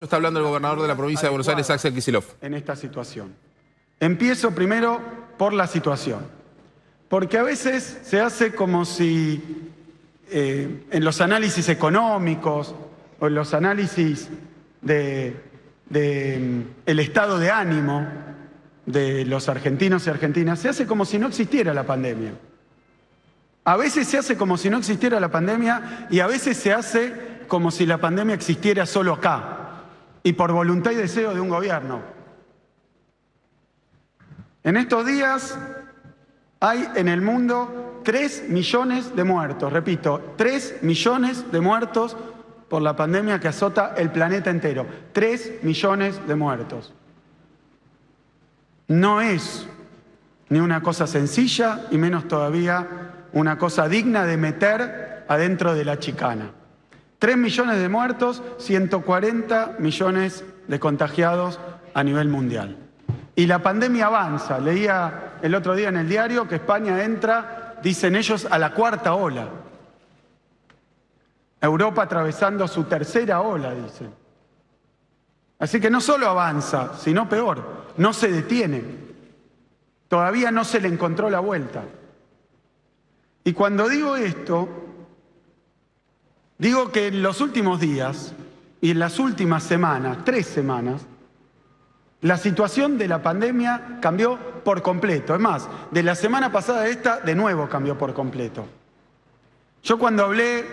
Está hablando el gobernador de la provincia de Buenos Aires, Axel Kicillof. En esta situación. Empiezo primero por la situación, porque a veces se hace como si en los análisis económicos o en los análisis el estado de ánimo de los argentinos y argentinas, se hace como si no existiera la pandemia. A veces se hace como si no existiera la pandemia y a veces se hace como si la pandemia existiera solo acá y por voluntad y deseo de un gobierno. En estos días hay en el mundo 3 millones de muertos, repito, 3 millones de muertos por la pandemia que azota el planeta entero. 3 millones de muertos. No es ni una cosa sencilla y menos todavía una cosa digna de meter adentro de la chicana. 3 millones de muertos, 140 millones de contagiados a nivel mundial. Y la pandemia avanza. Leía el otro día en el diario que España entra, dicen ellos, a la 4ª ola. Europa atravesando su 3ª ola, dicen. Así que no solo avanza, sino peor, no se detiene. Todavía no se le encontró la vuelta. Y cuando digo esto, digo que en los últimos días y en las últimas semanas, 3 semanas, la situación de la pandemia cambió por completo. Es más, de la semana pasada a esta, de nuevo cambió por completo. Yo cuando hablé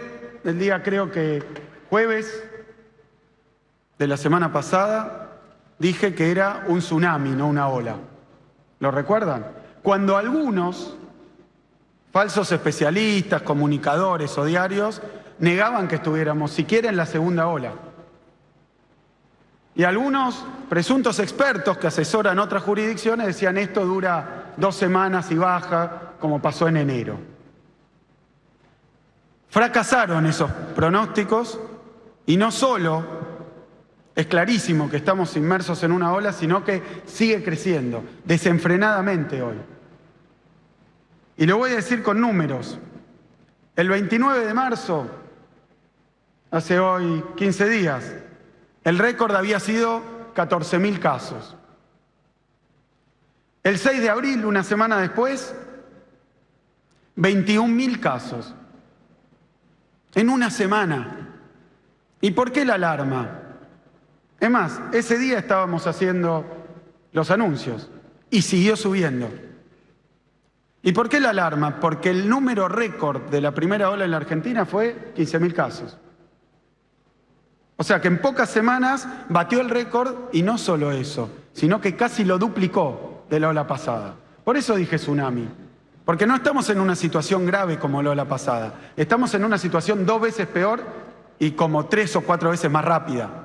el día, creo que jueves de la semana pasada, dije que era un tsunami, no una ola. ¿Lo recuerdan? Cuando algunos falsos especialistas, comunicadores o diarios negaban que estuviéramos siquiera en la 2ª ola. Y algunos presuntos expertos que asesoran otras jurisdicciones decían esto dura 2 semanas y baja, como pasó en enero. Fracasaron esos pronósticos y no solo es clarísimo que estamos inmersos en una ola, sino que sigue creciendo desenfrenadamente hoy. Y lo voy a decir con números. El 29 de marzo, hace hoy 15 días, el récord había sido 14.000 casos. El 6 de abril, una semana después, 21.000 casos. En una semana. ¿Y por qué la alarma? Es más, ese día estábamos haciendo los anuncios y siguió subiendo. ¿Y por qué la alarma? Porque el número récord de la primera ola en la Argentina fue 15.000 casos. O sea que en pocas semanas batió el récord y no solo eso, sino que casi lo duplicó de la ola pasada. Por eso dije tsunami, porque no estamos en una situación grave como la ola pasada. Estamos en una situación 2 veces peor y como 3 o 4 veces más rápida.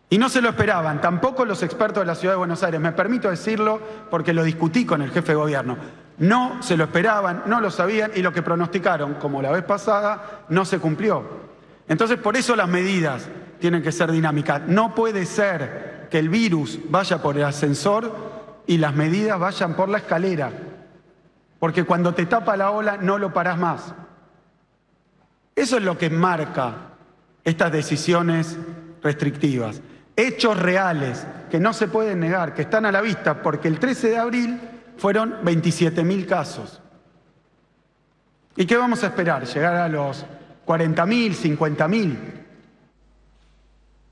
Y no se lo esperaban, tampoco los expertos de la Ciudad de Buenos Aires. Me permito decirlo porque lo discutí con el jefe de gobierno. No se lo esperaban, no lo sabían y lo que pronosticaron, como la vez pasada, no se cumplió. Entonces, por eso las medidas tienen que ser dinámicas. No puede ser que el virus vaya por el ascensor y las medidas vayan por la escalera. Porque cuando te tapa la ola no lo parás más. Eso es lo que marca estas decisiones restrictivas. Hechos reales que no se pueden negar, que están a la vista, porque el 13 de abril fueron 27.000 casos. ¿Y qué vamos a esperar? ¿Llegar a los 40.000, 50.000?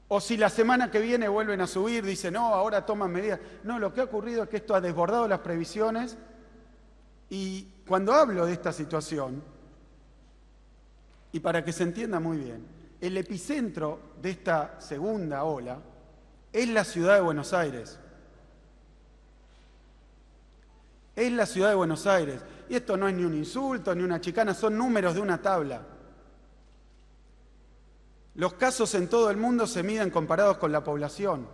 O si la semana que viene vuelven a subir, dicen, no, ahora toman medidas. No, lo que ha ocurrido es que esto ha desbordado las previsiones y cuando hablo de esta situación, y para que se entienda muy bien, el epicentro de esta segunda ola es la ciudad de Buenos Aires. Es la ciudad de Buenos Aires. Y esto no es ni un insulto, ni una chicana, son números de una tabla. Los casos en todo el mundo se miden comparados con la población.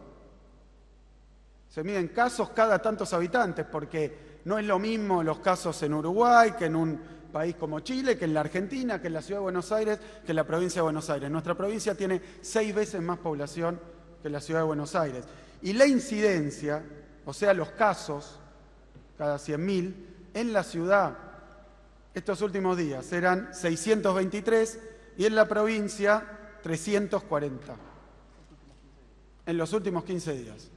Se miden casos cada tantos habitantes, porque no es lo mismo los casos en Uruguay que en un país como Chile, que en la Argentina, que en la Ciudad de Buenos Aires, que en la provincia de Buenos Aires. Nuestra provincia tiene 6 veces más población que la Ciudad de Buenos Aires. Y la incidencia, o sea, los casos, cada 100.000, en la ciudad, estos últimos días eran 623 y en la provincia 340. en los últimos 15 días.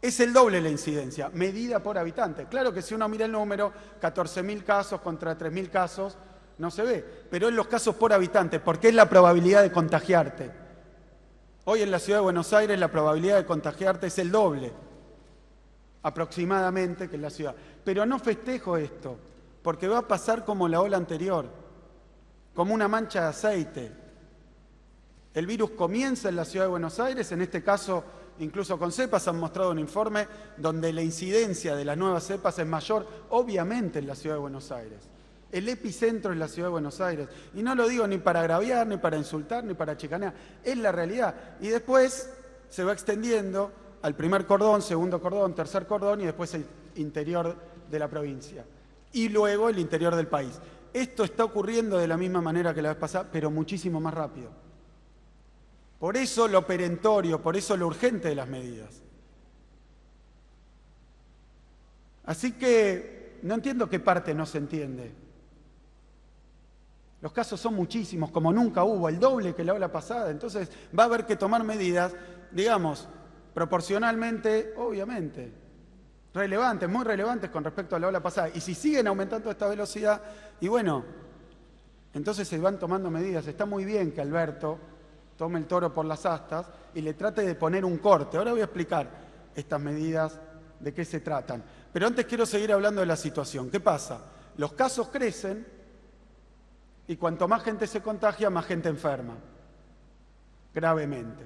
Es el doble la incidencia, medida por habitante. Claro que si uno mira el número, 14.000 casos contra 3.000 casos, no se ve. Pero es los casos por habitante, porque es la probabilidad de contagiarte. Hoy en la ciudad de Buenos Aires la probabilidad de contagiarte es el doble, aproximadamente, que en la ciudad. Pero no festejo esto, porque va a pasar como la ola anterior, como una mancha de aceite. El virus comienza en la ciudad de Buenos Aires, en este caso, incluso con cepas han mostrado un informe donde la incidencia de las nuevas cepas es mayor, obviamente, en la ciudad de Buenos Aires. El epicentro es la ciudad de Buenos Aires. Y no lo digo ni para agraviar, ni para insultar, ni para chicanear. Es la realidad. Y después se va extendiendo al primer cordón, segundo cordón, tercer cordón y después el interior de la provincia. Y luego el interior del país. Esto está ocurriendo de la misma manera que la vez pasada, pero muchísimo más rápido. Por eso lo perentorio, por eso lo urgente de las medidas. Así que no entiendo qué parte no se entiende. Los casos son muchísimos, como nunca hubo, el doble que la ola pasada. Entonces va a haber que tomar medidas, digamos, proporcionalmente, obviamente, relevantes, muy relevantes con respecto a la ola pasada. Y si siguen aumentando a esta velocidad, y bueno, entonces se van tomando medidas. Está muy bien que Alberto tome el toro por las astas y le trate de poner un corte. Ahora voy a explicar estas medidas, de qué se tratan. Pero antes quiero seguir hablando de la situación. ¿Qué pasa? Los casos crecen y cuanto más gente se contagia, más gente enferma, gravemente.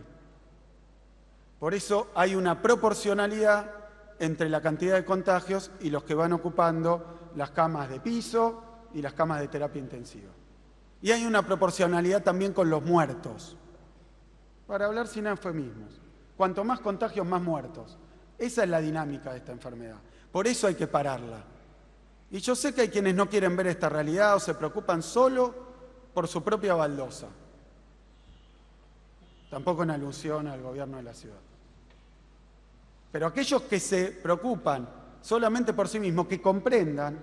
Por eso hay una proporcionalidad entre la cantidad de contagios y los que van ocupando las camas de piso y las camas de terapia intensiva. Y hay una proporcionalidad también con los muertos. Para hablar sin eufemismos, cuanto más contagios, más muertos. Esa es la dinámica de esta enfermedad. Por eso hay que pararla. Y yo sé que hay quienes no quieren ver esta realidad o se preocupan solo por su propia baldosa. Tampoco en alusión al gobierno de la ciudad. Pero aquellos que se preocupan solamente por sí mismos, que comprendan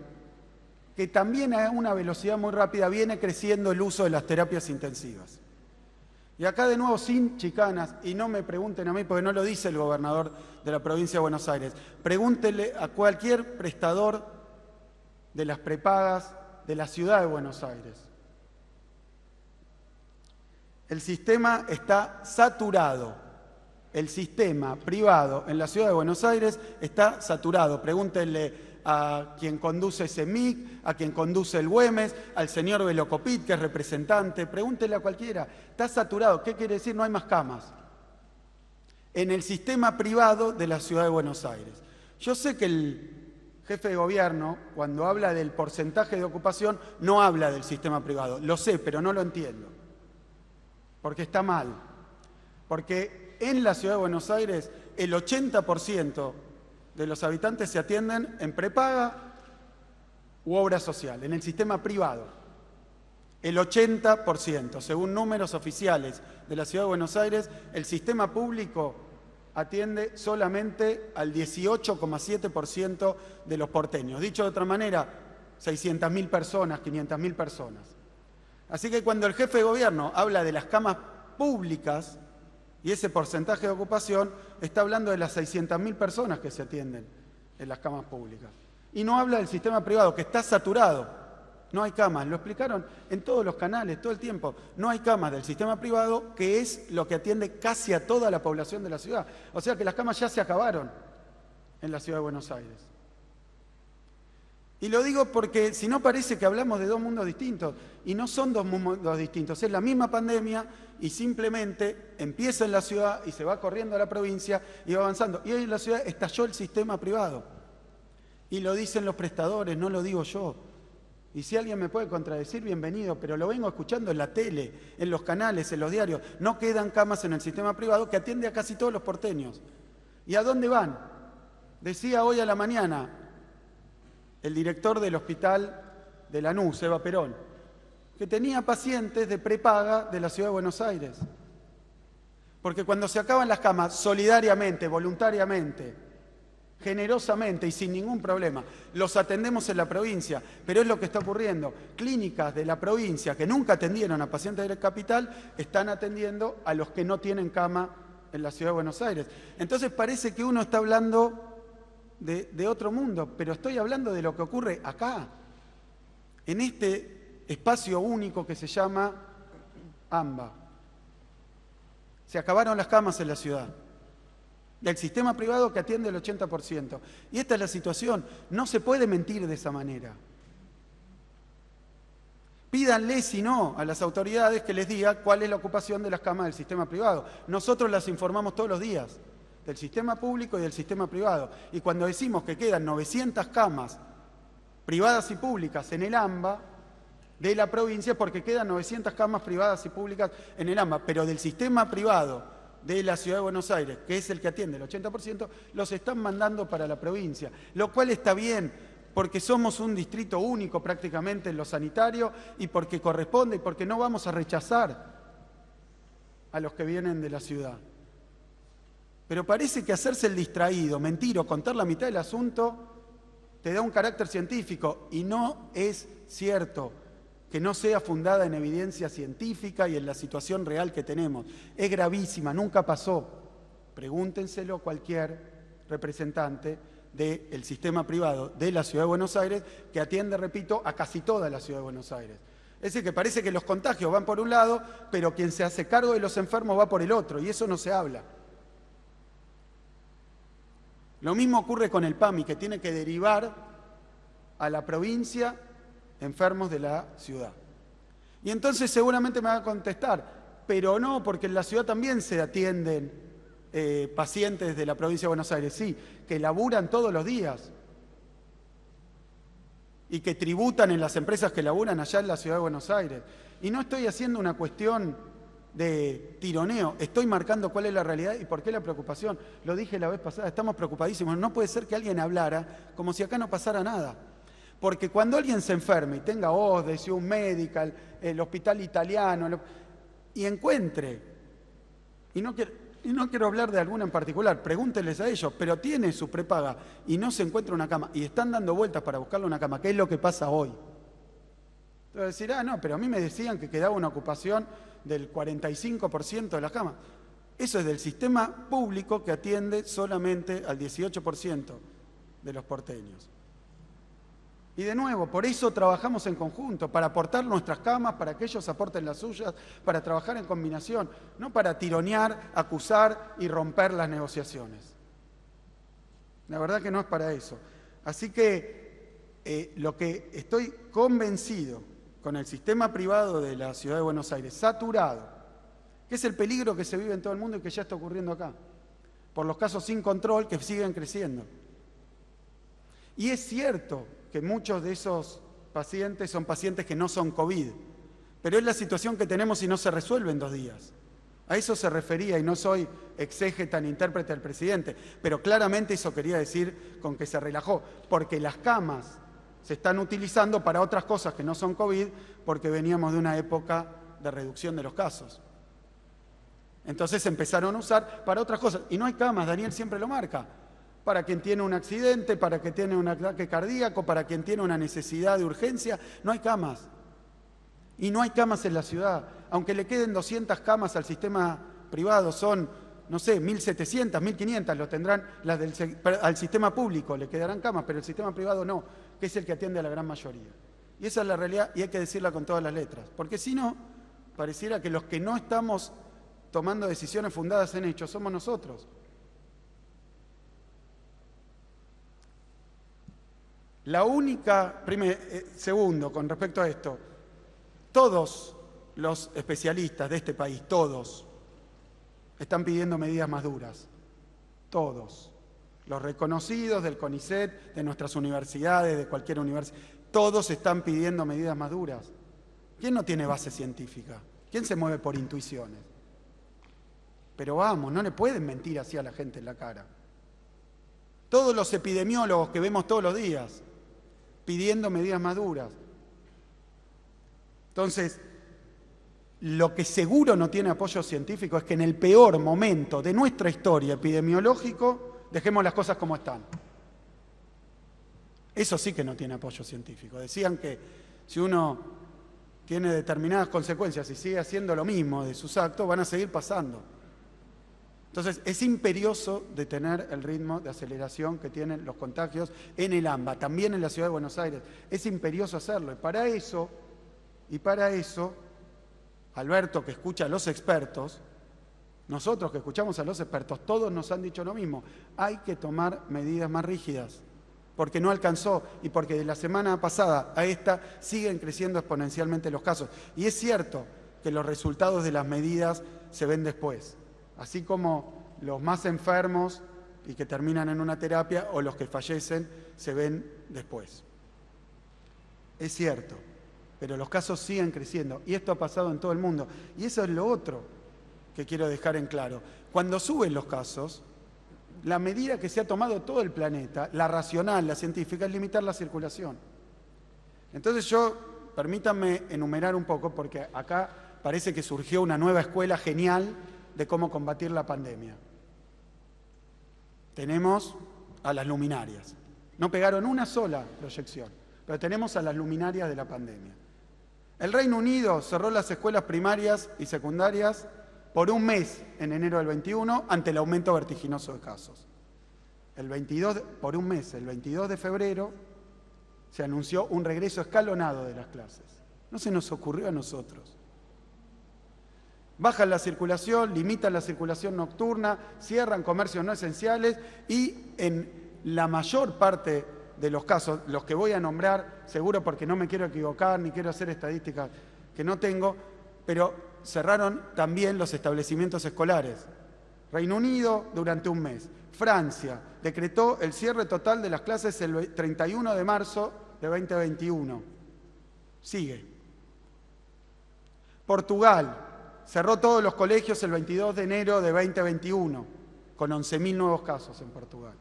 que también a una velocidad muy rápida viene creciendo el uso de las terapias intensivas. Y acá de nuevo sin chicanas, y no me pregunten a mí porque no lo dice el gobernador de la provincia de Buenos Aires, pregúntenle a cualquier prestador de las prepagas de la ciudad de Buenos Aires. El sistema está saturado. El sistema privado en la ciudad de Buenos Aires está saturado. Pregúntenle a quien conduce CEMIC, a quien conduce el Güemes, al señor Velocopit, que es representante, pregúntenle a cualquiera. Está saturado. ¿Qué quiere decir? No hay más camas. En el sistema privado de la ciudad de Buenos Aires. Yo sé que el jefe de gobierno, cuando habla del porcentaje de ocupación, no habla del sistema privado. Lo sé, pero no lo entiendo. Porque está mal. Porque en la ciudad de Buenos Aires, el 80% de los habitantes se atienden en prepaga u obra social, en el sistema privado. El 80%, según números oficiales de la ciudad de Buenos Aires, el sistema público atiende solamente al 18,7% de los porteños. Dicho de otra manera, 600.000 personas, 500.000 personas. Así que cuando el jefe de gobierno habla de las camas públicas y ese porcentaje de ocupación, está hablando de las 600.000 personas que se atienden en las camas públicas. Y no habla del sistema privado, que está saturado. No hay camas, lo explicaron en todos los canales, todo el tiempo. No hay camas del sistema privado, que es lo que atiende casi a toda la población de la ciudad. O sea que las camas ya se acabaron en la ciudad de Buenos Aires. Y lo digo porque si no parece que hablamos de dos mundos distintos. Y no son dos mundos distintos, es la misma pandemia y simplemente empieza en la ciudad y se va corriendo a la provincia y va avanzando. Y hoy en la ciudad estalló el sistema privado. Y lo dicen los prestadores, no lo digo yo. Y si alguien me puede contradecir, bienvenido, pero lo vengo escuchando en la tele, en los canales, en los diarios. No quedan camas en el sistema privado que atiende a casi todos los porteños. ¿Y a dónde van? Decía hoy a la mañana el director del hospital de Lanús, Eva Perón, que tenía pacientes de prepaga de la ciudad de Buenos Aires. Porque cuando se acaban las camas, solidariamente, voluntariamente, generosamente y sin ningún problema, los atendemos en la provincia, pero es lo que está ocurriendo. Clínicas de la provincia que nunca atendieron a pacientes de la capital están atendiendo a los que no tienen cama en la Ciudad de Buenos Aires. Entonces parece que uno está hablando de otro mundo, pero estoy hablando de lo que ocurre acá, en este espacio único que se llama AMBA. Se acabaron las camas en la ciudad. Del sistema privado que atiende el 80%. Y esta es la situación. No se puede mentir de esa manera. Pídanle, si no, a las autoridades que les diga cuál es la ocupación de las camas del sistema privado. Nosotros las informamos todos los días, del sistema público y del sistema privado. Y cuando decimos que quedan 900 camas privadas y públicas en el AMBA de la provincia, porque quedan 900 camas privadas y públicas en el AMBA, pero del sistema privado de la Ciudad de Buenos Aires, que es el que atiende el 80%, los están mandando para la provincia, lo cual está bien, porque somos un distrito único prácticamente en lo sanitario y porque corresponde y porque no vamos a rechazar a los que vienen de la ciudad. Pero parece que hacerse el distraído, mentir o contar la mitad del asunto te da un carácter científico y no es cierto que no sea fundada en evidencia científica y en la situación real que tenemos. Es gravísima, nunca pasó. Pregúntenselo a cualquier representante del sistema privado de la Ciudad de Buenos Aires, que atiende, repito, a casi toda la Ciudad de Buenos Aires. Es decir, que parece que los contagios van por un lado, pero quien se hace cargo de los enfermos va por el otro, y eso no se habla. Lo mismo ocurre con el PAMI, que tiene que derivar a la provincia enfermos de la ciudad. Y entonces seguramente me va a contestar, pero no, porque en la ciudad también se atienden pacientes de la provincia de Buenos Aires, sí, que laburan todos los días y que tributan en las empresas que laburan allá en la Ciudad de Buenos Aires. Y no estoy haciendo una cuestión de tironeo, estoy marcando cuál es la realidad y por qué la preocupación. Lo dije la vez pasada, estamos preocupadísimos. No puede ser que alguien hablara como si acá no pasara nada. Porque cuando alguien se enferme y tenga OSDE, un Medical, el hospital italiano, y encuentre, y no quiero hablar de alguna en particular, pregúntenles a ellos, pero tiene su prepaga y no se encuentra una cama, y están dando vueltas para buscarle una cama, ¿qué es lo que pasa hoy? Entonces decir, no, pero a mí me decían que quedaba una ocupación del 45% de las camas. Eso es del sistema público que atiende solamente al 18% de los porteños. Y de nuevo, por eso trabajamos en conjunto, para aportar nuestras camas, para que ellos aporten las suyas, para trabajar en combinación, no para tironear, acusar y romper las negociaciones. La verdad que no es para eso. Así que lo que estoy convencido con el sistema privado de la Ciudad de Buenos Aires, saturado, que es el peligro que se vive en todo el mundo y que ya está ocurriendo acá, por los casos sin control que siguen creciendo. Y es cierto que muchos de esos pacientes son pacientes que no son COVID, pero es la situación que tenemos y no se resuelve en 2 días. A eso se refería, y no soy exégeta ni intérprete del presidente, pero claramente eso quería decir con que se relajó, porque las camas se están utilizando para otras cosas que no son COVID, porque veníamos de una época de reducción de los casos. Entonces se empezaron a usar para otras cosas, y no hay camas, Daniel siempre lo marca, para quien tiene un accidente, para quien tiene un ataque cardíaco, para quien tiene una necesidad de urgencia, no hay camas. Y no hay camas en la ciudad. Aunque le queden 200 camas al sistema privado, son, no sé, 1.700, 1.500 lo tendrán, al sistema público le quedarán camas, pero el sistema privado no, que es el que atiende a la gran mayoría. Y esa es la realidad y hay que decirla con todas las letras. Porque si no, pareciera que los que no estamos tomando decisiones fundadas en hechos somos nosotros. La única, segundo, con respecto a esto, todos los especialistas de este país, todos, están pidiendo medidas más duras. Todos. Los reconocidos del CONICET, de nuestras universidades, de cualquier universidad, todos están pidiendo medidas más duras. ¿Quién no tiene base científica? ¿Quién se mueve por intuiciones? Pero vamos, no le pueden mentir así a la gente en la cara. Todos los epidemiólogos que vemos todos los días pidiendo medidas más duras. Entonces, lo que seguro no tiene apoyo científico es que en el peor momento de nuestra historia epidemiológico dejemos las cosas como están. Eso sí que no tiene apoyo científico. Decían que si uno tiene determinadas consecuencias y sigue haciendo lo mismo de sus actos, van a seguir pasando. Entonces, es imperioso detener el ritmo de aceleración que tienen los contagios en el AMBA, también en la Ciudad de Buenos Aires. Es imperioso hacerlo. Y para eso, Alberto, que escucha a los expertos, nosotros que escuchamos a los expertos, todos nos han dicho lo mismo. Hay que tomar medidas más rígidas, porque no alcanzó y porque de la semana pasada a esta siguen creciendo exponencialmente los casos. Y es cierto que los resultados de las medidas se ven después. Así como los más enfermos y que terminan en una terapia o los que fallecen se ven después. Es cierto, pero los casos siguen creciendo y esto ha pasado en todo el mundo. Y eso es lo otro que quiero dejar en claro. Cuando suben los casos, la medida que se ha tomado todo el planeta, la racional, la científica, es limitar la circulación. Entonces permítanme enumerar un poco porque acá parece que surgió una nueva escuela genial de cómo combatir la pandemia. Tenemos a las luminarias. No pegaron una sola proyección, pero tenemos a las luminarias de la pandemia. El Reino Unido cerró las escuelas primarias y secundarias por un mes en enero del 21 ante el aumento vertiginoso de casos. Por un mes, el 22 de febrero, se anunció un regreso escalonado de las clases. No se nos ocurrió a nosotros. Bajan la circulación, limitan la circulación nocturna, cierran comercios no esenciales y en la mayor parte de los casos, los que voy a nombrar, seguro porque no me quiero equivocar ni quiero hacer estadísticas que no tengo, pero cerraron también los establecimientos escolares. Reino Unido durante un mes. Francia decretó el cierre total de las clases el 31 de marzo de 2021. Sigue. Portugal cerró todos los colegios el 22 de enero de 2021, con 11.000 nuevos casos en Portugal.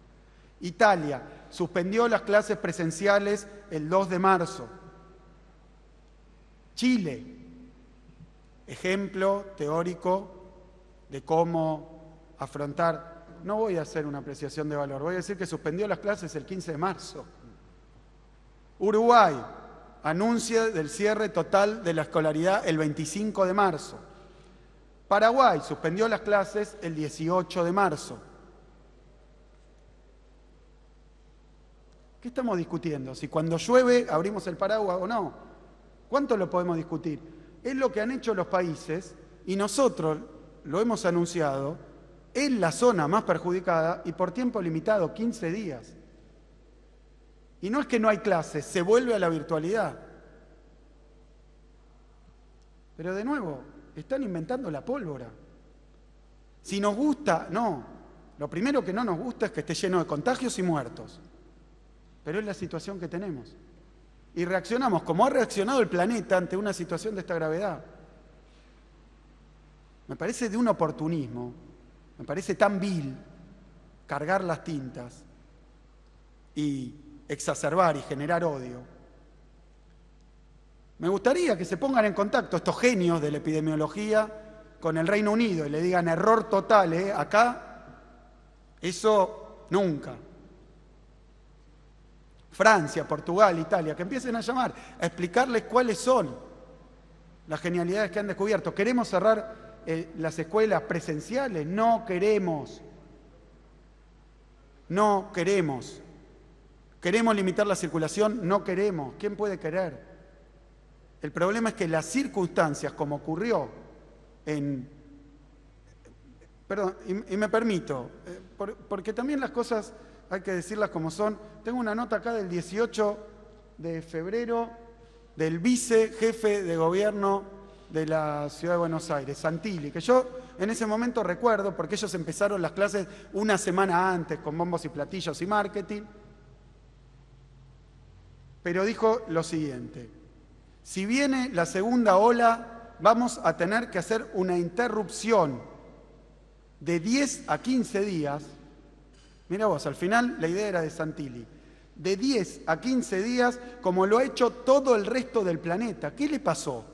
Italia suspendió las clases presenciales el 2 de marzo. Chile, ejemplo teórico de cómo afrontar. No voy a hacer una apreciación de valor, voy a decir que suspendió las clases el 15 de marzo. Uruguay anuncia del cierre total de la escolaridad el 25 de marzo. Paraguay suspendió las clases el 18 de marzo. ¿Qué estamos discutiendo? Si cuando llueve abrimos el paraguas o no. ¿Cuánto lo podemos discutir? Es lo que han hecho los países y nosotros lo hemos anunciado en la zona más perjudicada y por tiempo limitado, 15 días. Y no es que no hay clases, se vuelve a la virtualidad. Pero de nuevo, están inventando la pólvora. Si nos gusta, no. Lo primero que no nos gusta es que esté lleno de contagios y muertos. Pero es la situación que tenemos. Y reaccionamos como ha reaccionado el planeta ante una situación de esta gravedad. Me parece de un oportunismo, me parece tan vil cargar las tintas y exacerbar y generar odio. Me gustaría que se pongan en contacto estos genios de la epidemiología con el Reino Unido y le digan error total, acá eso nunca. Francia, Portugal, Italia, que empiecen a llamar, a explicarles cuáles son las genialidades que han descubierto. ¿Queremos cerrar las escuelas presenciales? No queremos. No queremos. ¿Queremos limitar la circulación? No queremos. ¿Quién puede querer? El problema es que las circunstancias, como ocurrió Perdón, y me permito, porque también las cosas hay que decirlas como son. Tengo una nota acá del 18 de febrero del vicejefe de gobierno de la Ciudad de Buenos Aires, Santilli, que yo en ese momento recuerdo porque ellos empezaron las clases una semana antes con bombos y platillos y marketing, pero dijo lo siguiente: si viene la segunda ola, vamos a tener que hacer una interrupción de 10 a 15 días. Mira vos, al final la idea era de Santilli. De 10 a 15 días, como lo ha hecho todo el resto del planeta. ¿Qué le pasó?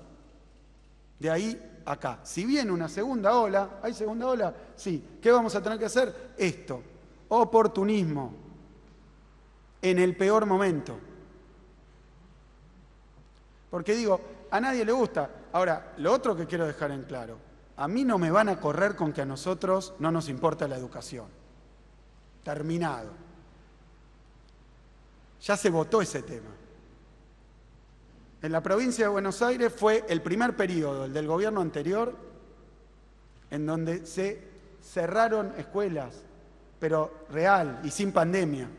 De ahí a acá. Si viene una segunda ola, ¿hay segunda ola? Sí. ¿Qué vamos a tener que hacer? Esto. Oportunismo. En el peor momento. Porque digo, a nadie le gusta. Ahora, lo otro que quiero dejar en claro. A mí no me van a correr con que a nosotros no nos importa la educación. Terminado. Ya se votó ese tema. En la provincia de Buenos Aires fue el primer periodo, el del gobierno anterior, en donde se cerraron escuelas, pero real y sin pandemia,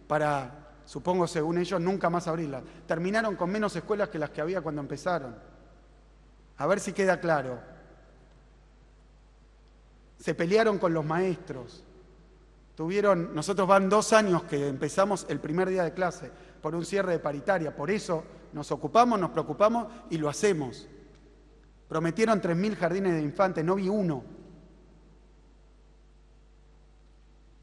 para, supongo según ellos, nunca más abrirlas. Terminaron con menos escuelas que las que había cuando empezaron. A ver si queda claro. Se pelearon con los maestros. Nosotros van 2 años que empezamos el primer día de clase por un cierre de paritaria. Por eso nos ocupamos, nos preocupamos y lo hacemos. Prometieron 3.000 jardines de infantes, no vi uno.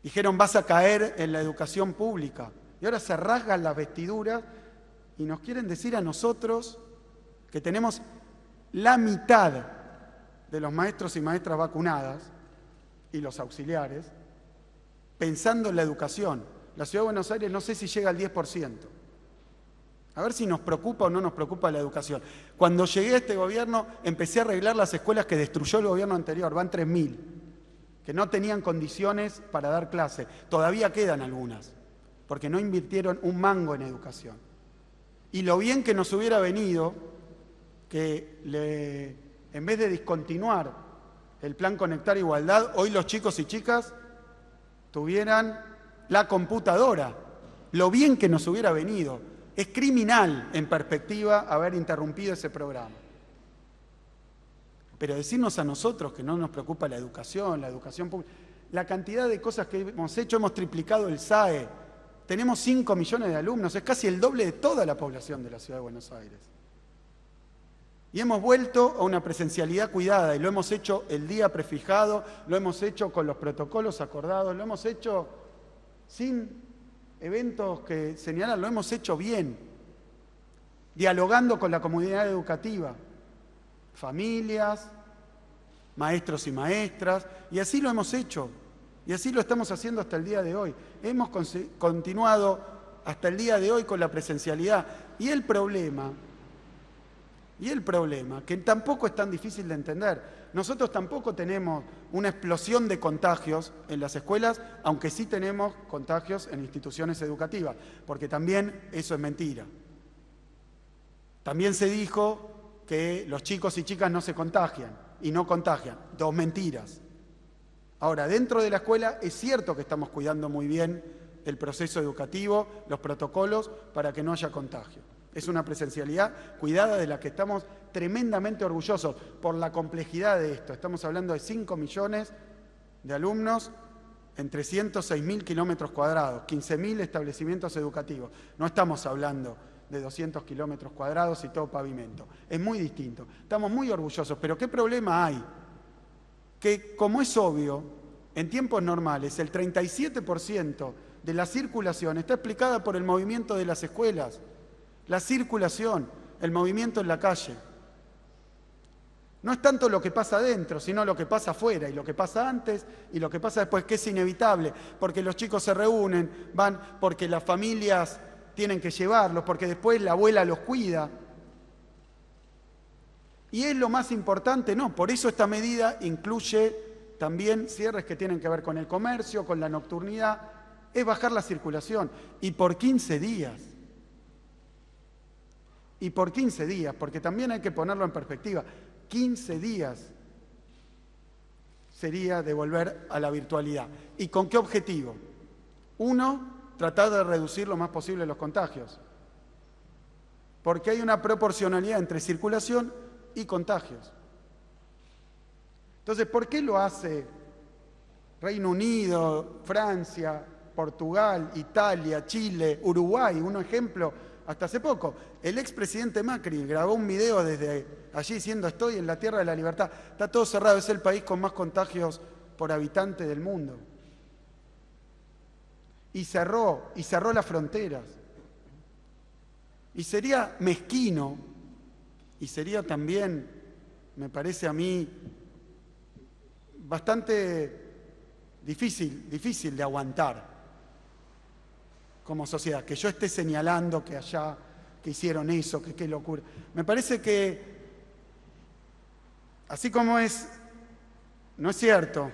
Dijeron, vas a caer en la educación pública. Y ahora se rasgan las vestiduras y nos quieren decir a nosotros que tenemos la mitad de los maestros y maestras vacunadas y los auxiliares, pensando en la educación. La Ciudad de Buenos Aires no sé si llega al 10%. A ver si nos preocupa o no nos preocupa la educación. Cuando llegué a este gobierno, empecé a arreglar las escuelas que destruyó el gobierno anterior, van 3.000, que no tenían condiciones para dar clase. Todavía quedan algunas, porque no invirtieron un mango en educación. Y lo bien que nos hubiera venido que en vez de discontinuar el plan Conectar Igualdad, hoy los chicos y chicas tuvieran la computadora. Lo bien que nos hubiera venido. Es criminal, en perspectiva, haber interrumpido ese programa. Pero decirnos a nosotros que no nos preocupa la educación pública, la cantidad de cosas que hemos hecho, hemos triplicado el SAE, tenemos 5 millones de alumnos, es casi el doble de toda la población de la Ciudad de Buenos Aires. Y hemos vuelto a una presencialidad cuidada y lo hemos hecho el día prefijado, lo hemos hecho con los protocolos acordados, lo hemos hecho sin eventos que señalan, lo hemos hecho bien, dialogando con la comunidad educativa, familias, maestros y maestras, y así lo hemos hecho, y así lo estamos haciendo hasta el día de hoy. Hemos continuado hasta el día de hoy con la presencialidad. Y el problema, que tampoco es tan difícil de entender, nosotros tampoco tenemos una explosión de contagios en las escuelas, aunque sí tenemos contagios en instituciones educativas, porque también eso es mentira. También se dijo que los chicos y chicas no se contagian, y no contagian. 2 mentiras. Ahora, dentro de la escuela es cierto que estamos cuidando muy bien el proceso educativo, los protocolos, para que no haya contagio. Es una presencialidad cuidada de la que estamos tremendamente orgullosos por la complejidad de esto. Estamos hablando de 5 millones de alumnos en 306.000 kilómetros cuadrados, 15.000 establecimientos educativos. No estamos hablando de 200 kilómetros cuadrados y todo pavimento. Es muy distinto. Estamos muy orgullosos, pero ¿qué problema hay? Que, como es obvio, en tiempos normales el 37% de la circulación está explicada por el movimiento de las escuelas. La circulación, el movimiento en la calle. No es tanto lo que pasa adentro, sino lo que pasa afuera, y lo que pasa antes y lo que pasa después, que es inevitable, porque los chicos se reúnen, van porque las familias tienen que llevarlos, porque después la abuela los cuida. Y es lo más importante, no, por eso esta medida incluye también cierres que tienen que ver con el comercio, con la nocturnidad, es bajar la circulación, y por 15 días. Y por 15 días, porque también hay que ponerlo en perspectiva, 15 días sería de volver a la virtualidad. ¿Y con qué objetivo? 1, tratar de reducir lo más posible los contagios, porque hay una proporcionalidad entre circulación y contagios. Entonces, ¿por qué lo hace Reino Unido, Francia, Portugal, Italia, Chile, Uruguay? Un ejemplo. Hasta hace poco, el expresidente Macri grabó un video desde allí diciendo: estoy en la tierra de la libertad. Está todo cerrado, es el país con más contagios por habitante del mundo. Y cerró las fronteras. Y sería mezquino, y sería también, me parece a mí, bastante difícil de aguantar como sociedad, que yo esté señalando que allá, que hicieron eso, que qué locura. Me parece que, así como es no es cierto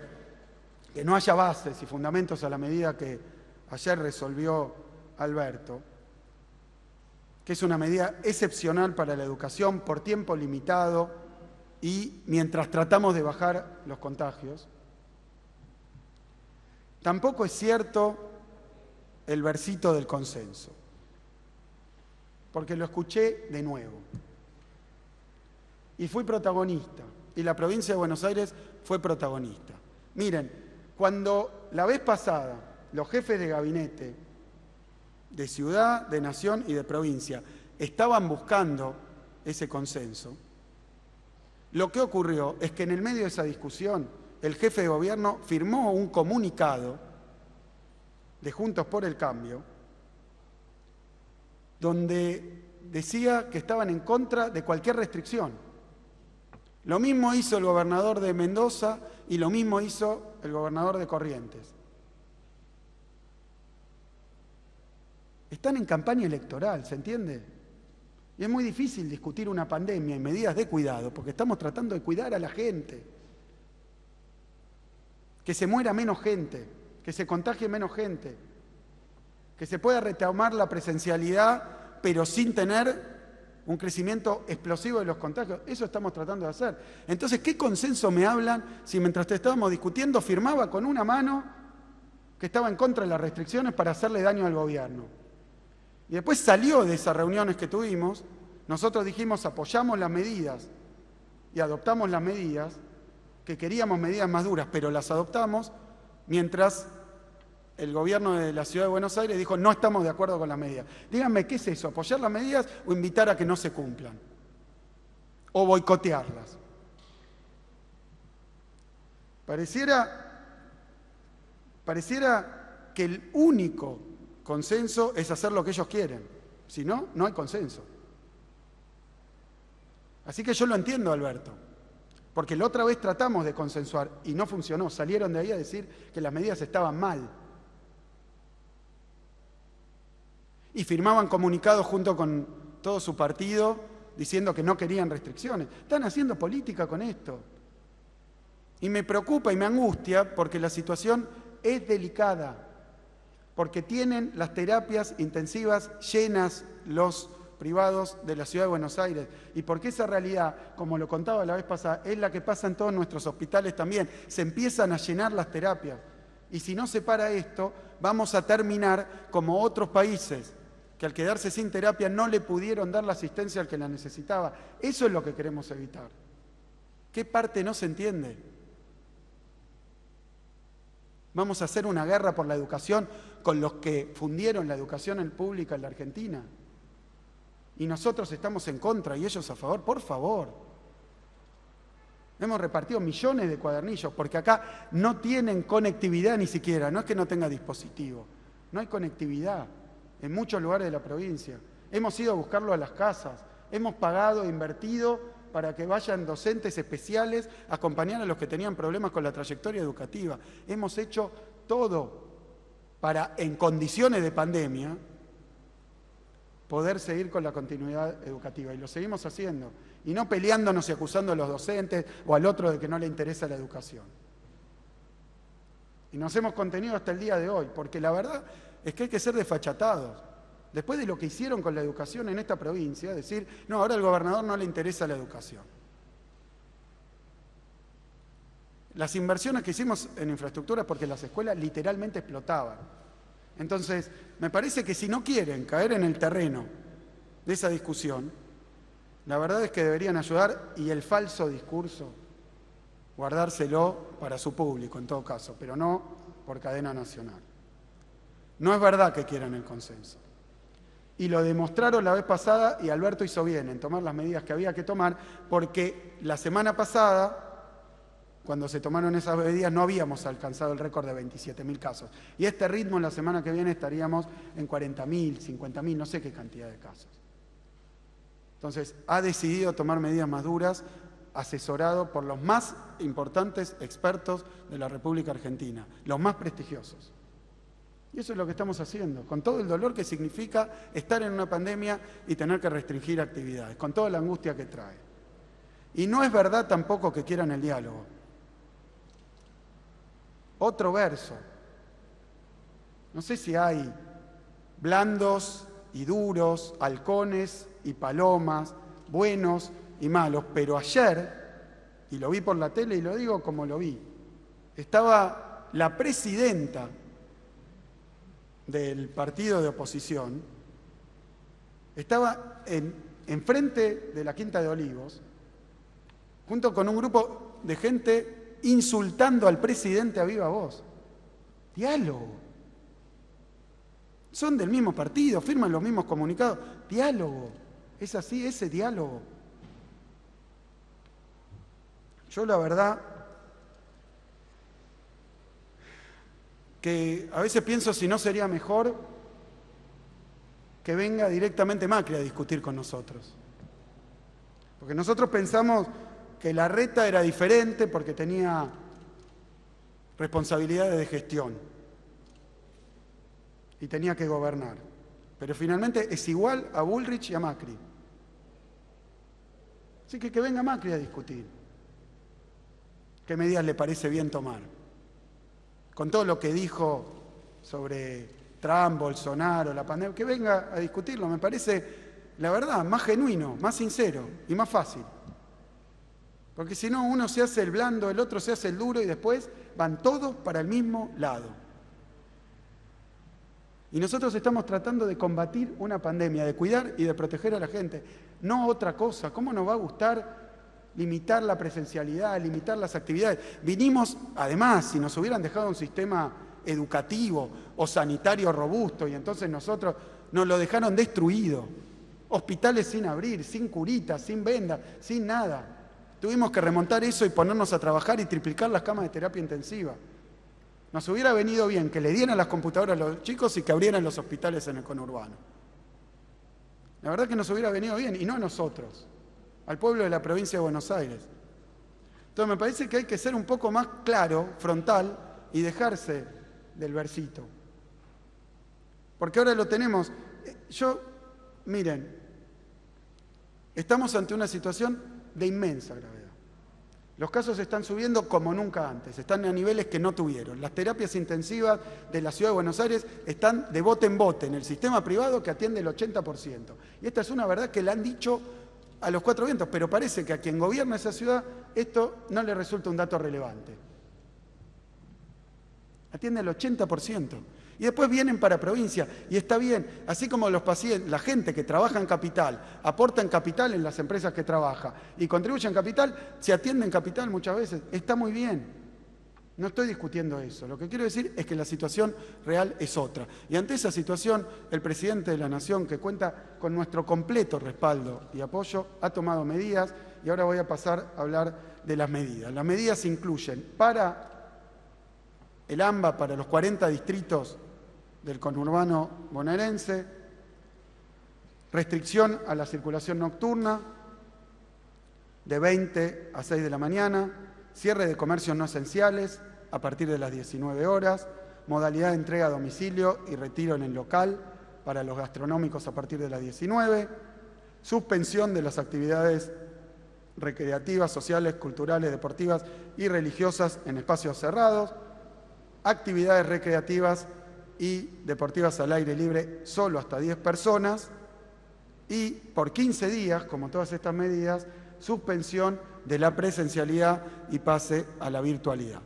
que no haya bases y fundamentos a la medida que ayer resolvió Alberto, que es una medida excepcional para la educación por tiempo limitado y mientras tratamos de bajar los contagios. Tampoco es cierto el versito del consenso, porque lo escuché de nuevo. Y fui protagonista, y la provincia de Buenos Aires fue protagonista. Miren, cuando la vez pasada los jefes de gabinete de ciudad, de nación y de provincia estaban buscando ese consenso, lo que ocurrió es que en el medio de esa discusión el jefe de gobierno firmó un comunicado de Juntos por el Cambio donde decía que estaban en contra de cualquier restricción. Lo mismo hizo el gobernador de Mendoza y lo mismo hizo el gobernador de Corrientes. Están en campaña electoral, ¿se entiende? Y es muy difícil discutir una pandemia y medidas de cuidado, porque estamos tratando de cuidar a la gente. Que se muera menos gente, que se contagie menos gente, que se pueda retomar la presencialidad, pero sin tener un crecimiento explosivo de los contagios. Eso estamos tratando de hacer. Entonces, ¿qué consenso me hablan si mientras te estábamos discutiendo firmaba con una mano que estaba en contra de las restricciones para hacerle daño al gobierno? Y después salió de esas reuniones que tuvimos, nosotros dijimos apoyamos las medidas y adoptamos las medidas, que queríamos medidas más duras, pero las adoptamos, mientras el gobierno de la Ciudad de Buenos Aires dijo no estamos de acuerdo con las medidas. Díganme, ¿qué es eso? ¿Apoyar las medidas o invitar a que no se cumplan? ¿O boicotearlas? Pareciera que el único consenso es hacer lo que ellos quieren. Si no, no hay consenso. Así que yo lo entiendo, Alberto. Porque la otra vez tratamos de consensuar y no funcionó. Salieron de ahí a decir que las medidas estaban mal. Y firmaban comunicados junto con todo su partido diciendo que no querían restricciones. Están haciendo política con esto. Y me preocupa y me angustia porque la situación es delicada. Porque tienen las terapias intensivas llenas los privados de la Ciudad de Buenos Aires. Y porque esa realidad, como lo contaba la vez pasada, es la que pasa en todos nuestros hospitales también. Se empiezan a llenar las terapias. Y si no se para esto, vamos a terminar como otros países que al quedarse sin terapia no le pudieron dar la asistencia al que la necesitaba. Eso es lo que queremos evitar. ¿Qué parte no se entiende? Vamos a hacer una guerra por la educación con los que fundieron la educación pública en la Argentina. Y nosotros estamos en contra y ellos a favor. Por favor. Hemos repartido millones de cuadernillos porque acá no tienen conectividad ni siquiera. No es que no tenga dispositivo. No hay conectividad en muchos lugares de la provincia. Hemos ido a buscarlo a las casas. Hemos pagado, invertido para que vayan docentes especiales a acompañar a los que tenían problemas con la trayectoria educativa. Hemos hecho todo para, en condiciones de pandemia, poder seguir con la continuidad educativa. Y lo seguimos haciendo. Y no peleándonos y acusando a los docentes o al otro de que no le interesa la educación. Y nos hemos contenido hasta el día de hoy, porque la verdad es que hay que ser desfachatados. Después de lo que hicieron con la educación en esta provincia, decir, no, ahora al gobernador no le interesa la educación. Las inversiones que hicimos en infraestructura es porque las escuelas literalmente explotaban. Entonces, me parece que si no quieren caer en el terreno de esa discusión, la verdad es que deberían ayudar y el falso discurso, guardárselo para su público en todo caso, pero no por cadena nacional. No es verdad que quieran el consenso. Y lo demostraron la vez pasada y Alberto hizo bien en tomar las medidas que había que tomar porque la semana pasada, cuando se tomaron esas medidas, no habíamos alcanzado el récord de 27.000 casos. Y este ritmo en la semana que viene estaríamos en 40.000, 50.000, no sé qué cantidad de casos. Entonces, ha decidido tomar medidas más duras, asesorado por los más importantes expertos de la República Argentina, los más prestigiosos. Y eso es lo que estamos haciendo, con todo el dolor que significa estar en una pandemia y tener que restringir actividades, con toda la angustia que trae. Y no es verdad tampoco que quieran el diálogo. otro verso. No sé si hay blandos y duros, halcones y palomas, buenos y malos, pero ayer, y lo vi por la tele y lo digo como lo vi, estaba la presidenta del partido de oposición, estaba enfrente de la Quinta de Olivos, junto con un grupo de gente insultando al presidente a viva voz. Diálogo. Son del mismo partido, firman los mismos comunicados. Diálogo. Es así, ese diálogo. Yo la verdad que a veces pienso si no sería mejor que venga directamente Macri a discutir con nosotros. Porque nosotros pensamos que Larreta era diferente porque tenía responsabilidades de gestión y tenía que gobernar. Pero finalmente es igual a Bullrich y a Macri. Así que venga Macri a discutir. ¿Qué medidas le parece bien tomar? Con todo lo que dijo sobre Trump, Bolsonaro, la pandemia, que venga a discutirlo. Me parece, la verdad, más genuino, más sincero y más fácil. Porque si no, uno se hace el blando, el otro se hace el duro y después van todos para el mismo lado. Y nosotros estamos tratando de combatir una pandemia, de cuidar y de proteger a la gente. No otra cosa. ¿Cómo nos va a gustar limitar la presencialidad, limitar las actividades? Vinimos, además, si nos hubieran dejado un sistema educativo o sanitario robusto y entonces nosotros nos lo dejaron destruido. Hospitales sin abrir, sin curitas, sin vendas, sin nada. Tuvimos que remontar eso y ponernos a trabajar y triplicar las camas de terapia intensiva. Nos hubiera venido bien que le dieran las computadoras a los chicos y que abrieran los hospitales en el conurbano. La verdad que nos hubiera venido bien, y no a nosotros, al pueblo de la provincia de Buenos Aires. Entonces me parece que hay que ser un poco más claro, frontal, y dejarse del versito. Porque ahora lo tenemos. Miren, estamos ante una situación de inmensa gravedad. Los casos están subiendo como nunca antes, están a niveles que no tuvieron. Las terapias intensivas de la Ciudad de Buenos Aires están de bote en bote en el sistema privado que atiende el 80%. Y esta es una verdad que la han dicho a los cuatro vientos, pero parece que a quien gobierna esa ciudad esto no le resulta un dato relevante. Atiende el 80%. Y después vienen para provincia, y está bien, así como los pacientes, la gente que trabaja en capital, aporta en capital en las empresas que trabaja y contribuye en capital, se atiende en capital muchas veces, está muy bien. No estoy discutiendo eso, lo que quiero decir es que la situación real es otra. Y ante esa situación, el presidente de la Nación, que cuenta con nuestro completo respaldo y apoyo, ha tomado medidas, y ahora voy a pasar a hablar de las medidas. Las medidas incluyen para el AMBA, para los 40 distritos del conurbano bonaerense, restricción a la circulación nocturna de 20 a 6 de la mañana, cierre de comercios no esenciales a partir de las 19 horas, modalidad de entrega a domicilio y retiro en el local para los gastronómicos a partir de las 19, suspensión de las actividades recreativas, sociales, culturales, deportivas y religiosas en espacios cerrados, actividades recreativas y deportivas al aire libre solo hasta 10 personas y por 15 días, como todas estas medidas, suspensión de la presencialidad y pase a la virtualidad.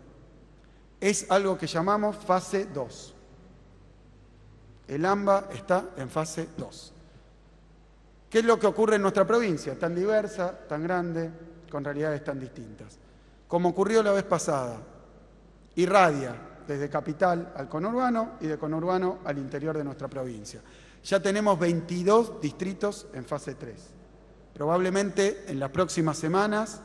Es algo que llamamos fase 2. El AMBA está en fase 2. ¿Qué es lo que ocurre en nuestra provincia? Tan diversa, tan grande, con realidades tan distintas. Como ocurrió la vez pasada, irradia desde capital al conurbano y de conurbano al interior de nuestra provincia. Ya tenemos 22 distritos en fase 3. Probablemente en las próximas semanas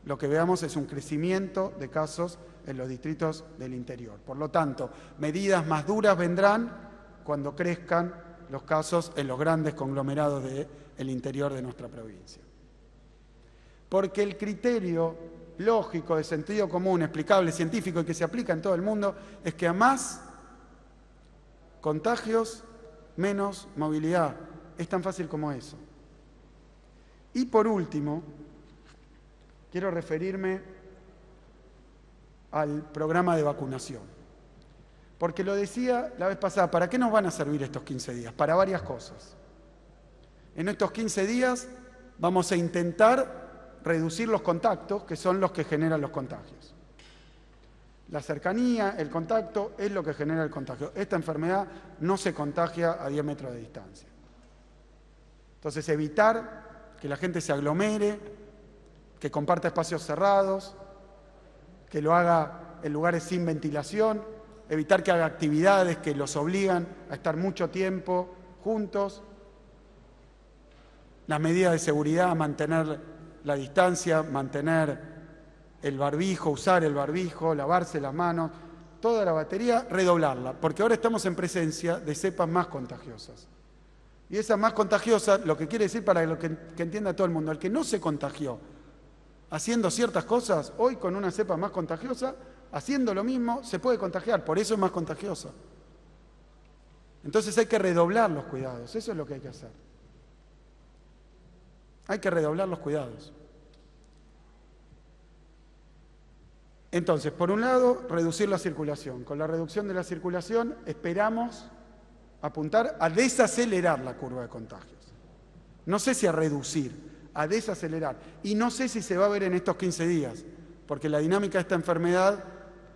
lo que veamos es un crecimiento de casos en los distritos del interior. Por lo tanto, medidas más duras vendrán cuando crezcan los casos en los grandes conglomerados del interior de nuestra provincia. Porque el criterio lógico, de sentido común, explicable, científico y que se aplica en todo el mundo, es que a más contagios, menos movilidad. Es tan fácil como eso. Y por último, quiero referirme al programa de vacunación. Porque lo decía la vez pasada, ¿para qué nos van a servir estos 15 días? Para varias cosas. En estos 15 días vamos a intentar reducir los contactos, que son los que generan los contagios. La cercanía, el contacto, es lo que genera el contagio. Esta enfermedad no se contagia a 10 metros de distancia. Entonces, evitar que la gente se aglomere, que comparta espacios cerrados, que lo haga en lugares sin ventilación, evitar que haga actividades que los obligan a estar mucho tiempo juntos, las medidas de seguridad, mantener la distancia, mantener el barbijo, usar el barbijo, lavarse las manos, toda la batería, redoblarla, porque ahora estamos en presencia de cepas más contagiosas. Y esas más contagiosas, lo que quiere decir para que entienda todo el mundo, el que no se contagió haciendo ciertas cosas, hoy con una cepa más contagiosa, haciendo lo mismo, se puede contagiar, por eso es más contagiosa. Entonces hay que redoblar los cuidados, eso es lo que hay que hacer. Hay que redoblar los cuidados. Entonces, por un lado, reducir la circulación. Con la reducción de la circulación esperamos apuntar a desacelerar la curva de contagios. No sé si a reducir, a desacelerar. Y no sé si se va a ver en estos 15 días, porque la dinámica de esta enfermedad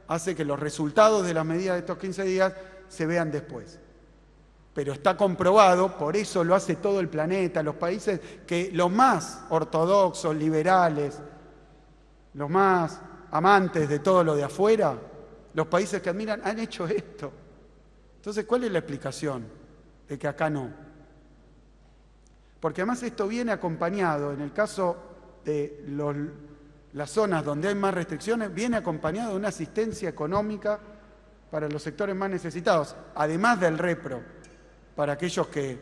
hace que los resultados de las medidas de estos 15 días se vean después. Pero está comprobado, por eso lo hace todo el planeta, los países que los más ortodoxos, liberales, los más amantes de todo lo de afuera, los países que admiran, han hecho esto. Entonces, ¿cuál es la explicación de que acá no? Porque además esto viene acompañado, en el caso de las zonas donde hay más restricciones, viene acompañado de una asistencia económica para los sectores más necesitados, además del repro, para aquellos que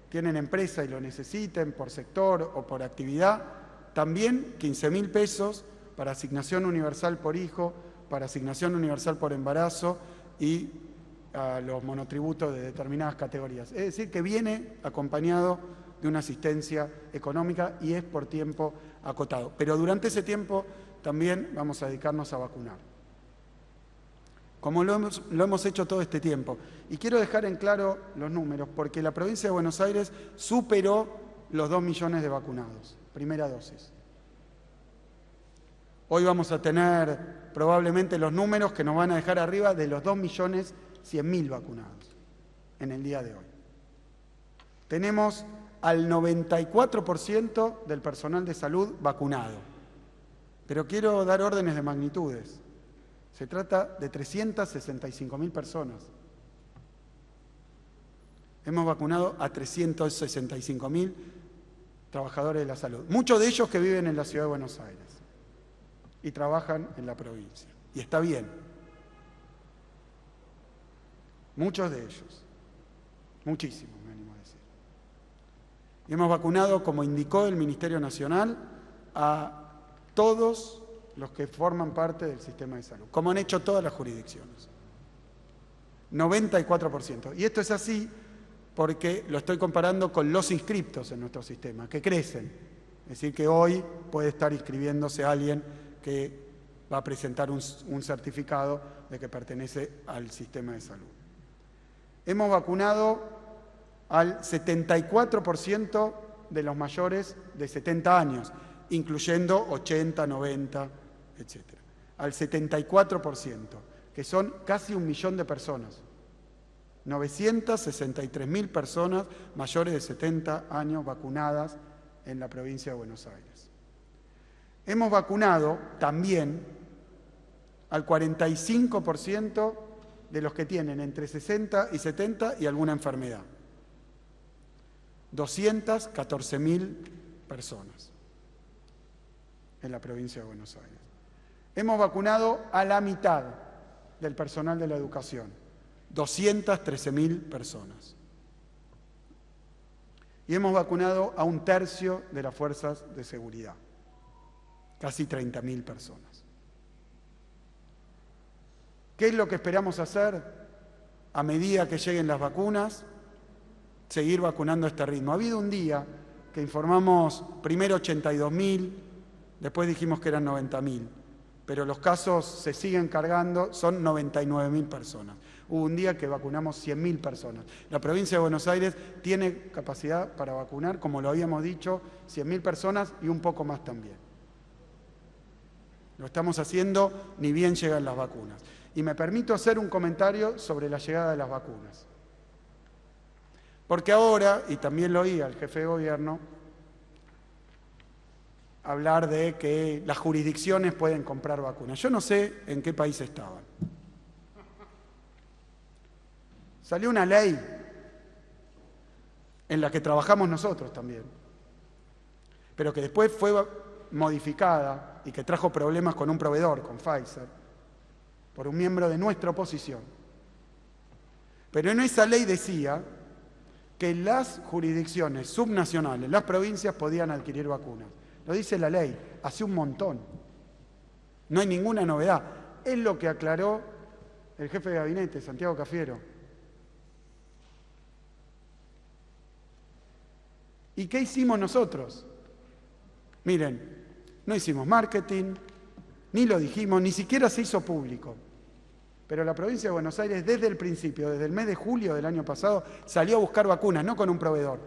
tienen empresa y lo necesiten por sector o por actividad, también 15.000 pesos para asignación universal por hijo, para asignación universal por embarazo y a los monotributos de determinadas categorías. Es decir, que viene acompañado de una asistencia económica y es por tiempo acotado. Pero durante ese tiempo también vamos a dedicarnos a vacunar, como lo hemos hecho todo este tiempo. Y quiero dejar en claro los números, porque la provincia de Buenos Aires superó los 2 millones de vacunados, primera dosis. Hoy vamos a tener probablemente los números que nos van a dejar arriba de los 2.100.000 vacunados en el día de hoy. Tenemos al 94% del personal de salud vacunado. Pero quiero dar órdenes de magnitudes. Se trata de 365.000 personas. Hemos vacunado a 365.000 trabajadores de la salud. Muchos de ellos que viven en la ciudad de Buenos Aires y trabajan en la provincia. Y está bien. Muchos de ellos. Muchísimos, me animo a decir. Y hemos vacunado, como indicó el Ministerio Nacional, a todos los que forman parte del sistema de salud, como han hecho todas las jurisdicciones. 94%. Y esto es así porque lo estoy comparando con los inscriptos en nuestro sistema, que crecen. Es decir, que hoy puede estar inscribiéndose alguien que va a presentar un certificado de que pertenece al sistema de salud. Hemos vacunado al 74% de los mayores de 70 años, incluyendo 80, 90, etc. Al 74%, que son casi 1 millón de personas. 963.000 personas mayores de 70 años vacunadas en la provincia de Buenos Aires. Hemos vacunado también al 45% de los que tienen entre 60 y 70 y alguna enfermedad. 214.000 personas en la provincia de Buenos Aires. Hemos vacunado a la mitad del personal de la educación, 213.000 personas. Y hemos vacunado a 1/3 de las fuerzas de seguridad, casi 30.000 personas. ¿Qué es lo que esperamos hacer a medida que lleguen las vacunas? Seguir vacunando a este ritmo. Ha habido un día que informamos primero 82.000, después dijimos que eran 90.000. pero los casos se siguen cargando, son 99.000 personas. Hubo un día que vacunamos 100.000 personas. La provincia de Buenos Aires tiene capacidad para vacunar, como lo habíamos dicho, 100.000 personas y un poco más también. Lo estamos haciendo ni bien llegan las vacunas. Y me permito hacer un comentario sobre la llegada de las vacunas. Porque ahora, y también lo oía el jefe de gobierno, hablar de que las jurisdicciones pueden comprar vacunas. Yo no sé en qué país estaban. Salió una ley en la que trabajamos nosotros también, pero que después fue modificada y que trajo problemas con un proveedor, con Pfizer, por un miembro de nuestra oposición. Pero en esa ley decía que las jurisdicciones subnacionales, las provincias, podían adquirir vacunas. Lo dice la ley, hace un montón. No hay ninguna novedad. Es lo que aclaró el jefe de gabinete, Santiago Cafiero. ¿Y qué hicimos nosotros? Miren, no hicimos marketing, ni lo dijimos, ni siquiera se hizo público. Pero la provincia de Buenos Aires, desde el principio, desde el mes de julio del año pasado, salió a buscar vacunas, no con un proveedor,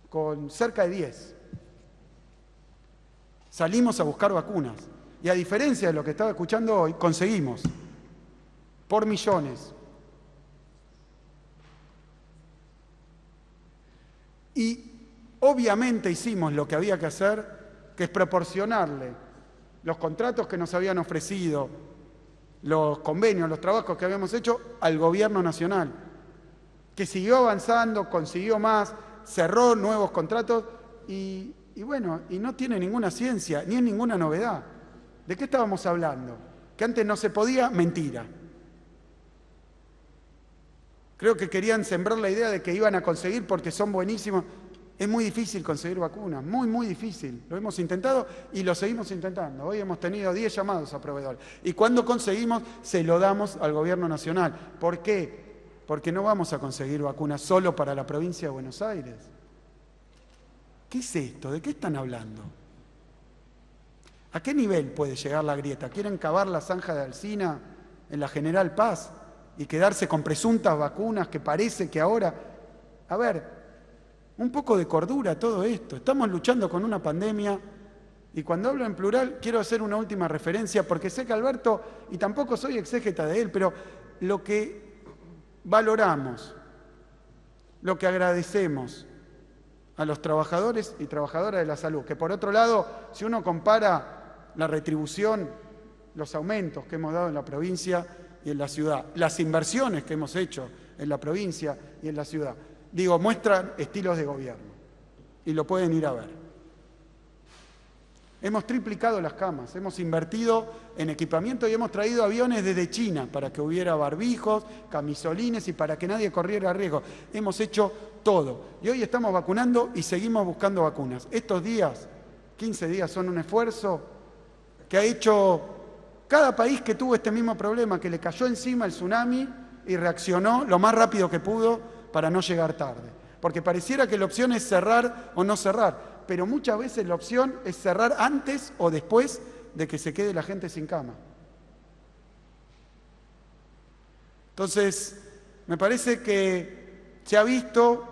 con cerca de 10. Salimos a buscar vacunas. Y a diferencia de lo que estaba escuchando hoy, conseguimos. Por millones. Y obviamente hicimos lo que había que hacer, que es proporcionarle los contratos que nos habían ofrecido, los convenios, los trabajos que habíamos hecho al gobierno nacional, que siguió avanzando, consiguió más, cerró nuevos contratos y bueno, y no tiene ninguna ciencia, ni es ninguna novedad. ¿De qué estábamos hablando? Que antes no se podía, mentira. Creo que querían sembrar la idea de que iban a conseguir porque son buenísimos. Es muy difícil conseguir vacunas, muy, muy difícil. Lo hemos intentado y lo seguimos intentando. Hoy hemos tenido 10 llamados a proveedores. Y cuando conseguimos, se lo damos al gobierno nacional. ¿Por qué? Porque no vamos a conseguir vacunas solo para la provincia de Buenos Aires. ¿Qué es esto? ¿De qué están hablando? ¿A qué nivel puede llegar la grieta? ¿Quieren cavar la zanja de Alsina en la General Paz y quedarse con presuntas vacunas que parece que ahora... A ver, un poco de cordura todo esto. Estamos luchando con una pandemia y cuando hablo en plural quiero hacer una última referencia porque sé que Alberto, y tampoco soy exégeta de él, pero lo que valoramos, lo que agradecemos a los trabajadores y trabajadoras de la salud, que por otro lado, si uno compara la retribución, los aumentos que hemos dado en la provincia y en la ciudad, las inversiones que hemos hecho en la provincia y en la ciudad, digo, muestran estilos de gobierno y lo pueden ir a ver. Hemos triplicado las camas, hemos invertido en equipamiento y hemos traído aviones desde China para que hubiera barbijos, camisolines y para que nadie corriera riesgo. Hemos hecho todo. Y hoy estamos vacunando y seguimos buscando vacunas. Estos días, 15 días, son un esfuerzo que ha hecho cada país que tuvo este mismo problema, que le cayó encima el tsunami y reaccionó lo más rápido que pudo para no llegar tarde. Porque pareciera que la opción es cerrar o no cerrar. Pero muchas veces la opción es cerrar antes o después de que se quede la gente sin cama. Entonces, me parece que se ha visto